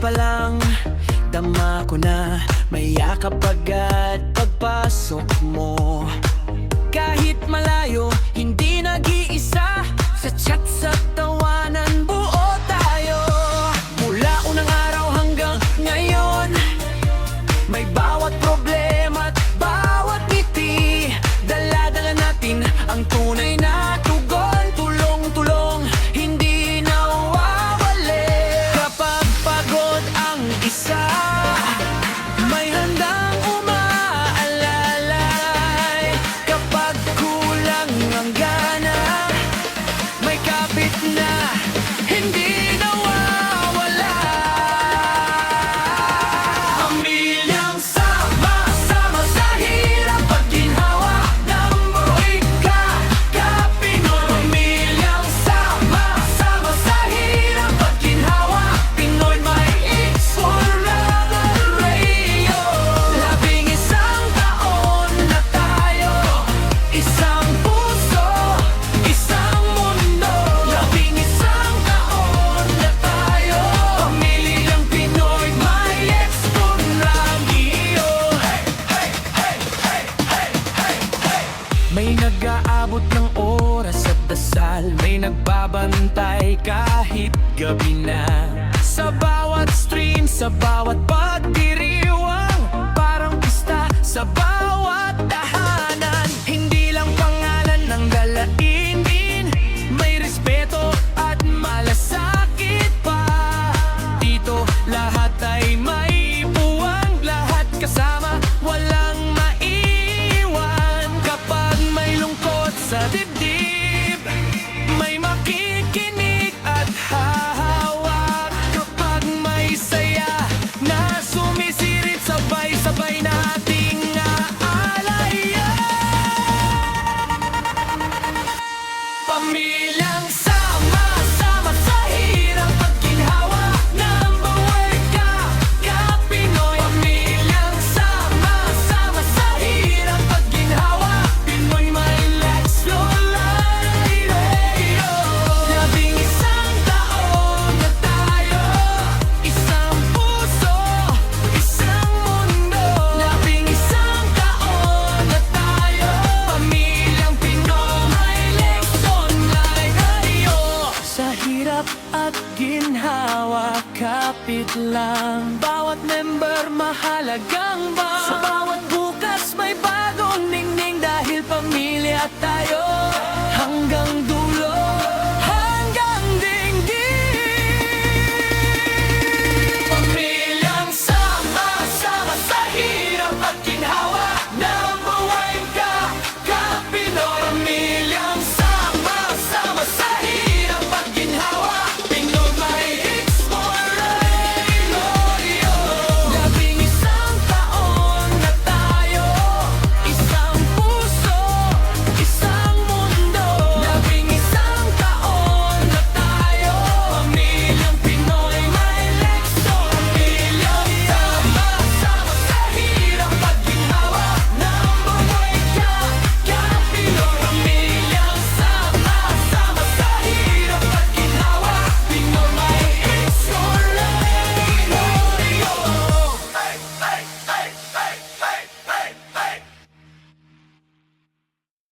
pa lang, dama ko na may yakap agad pagpasok mo. Kahit malayo, hindi nag-iisa. Sa chat, sa tawanan, buo tayo. Mula unang araw hanggang ngayon, may bawat problema at bawat ngiti. Dala-dala natin ang tunay na tugon. Tulong-tulong, hindi nawawali. Kapag pagod ang isa, may handang umaalalay. Kapag kulang ang gana, may kapit na hindi nawawala. Pamilyang sama-sama sa hirap at ginhawa ng buhay ka-Pinoy. Pamilyang sama-sama sa hirap at ginhawa, Pinoy may exploraryo. Labing isang taon na tayo, isang puso, isang mundo. Labing isang taon na tayo, pamilyang Pinoy may exploraryo. May nag-aabot ng oras at dasal, may nagbabantay kahit gabi na. Sa bawat stream, sa bawat pagdiriwang, parang pista sa bawat tahanan. Hindi lang pangalan ng dalainin, may respeto at malasakit pa. Dito lahat ay may puwang, lahat kasama, walang maiwan. Kapag may lungkot sa dibdib, may makikinig at hahawak. Kapag may saya na sumisirit, sabay-sabay nating aalayan. Pamilyang sama-sama sa hirap at ginhawa ng buhay ka-Pinoy. Pamilyang sama-sama sa hirap at ginhawa, Pinoy may exploraryo. Labing isang taon na tayo, isang puso, isang mundo. Labing isang taon na tayo, pamilyang Pinoy may leksyon layo. Sa hirap at ginhawa, kapit lang. Bawat member mahalagang ba? Sa bawat bukas may bagong ningning, dahil pamilya tayo.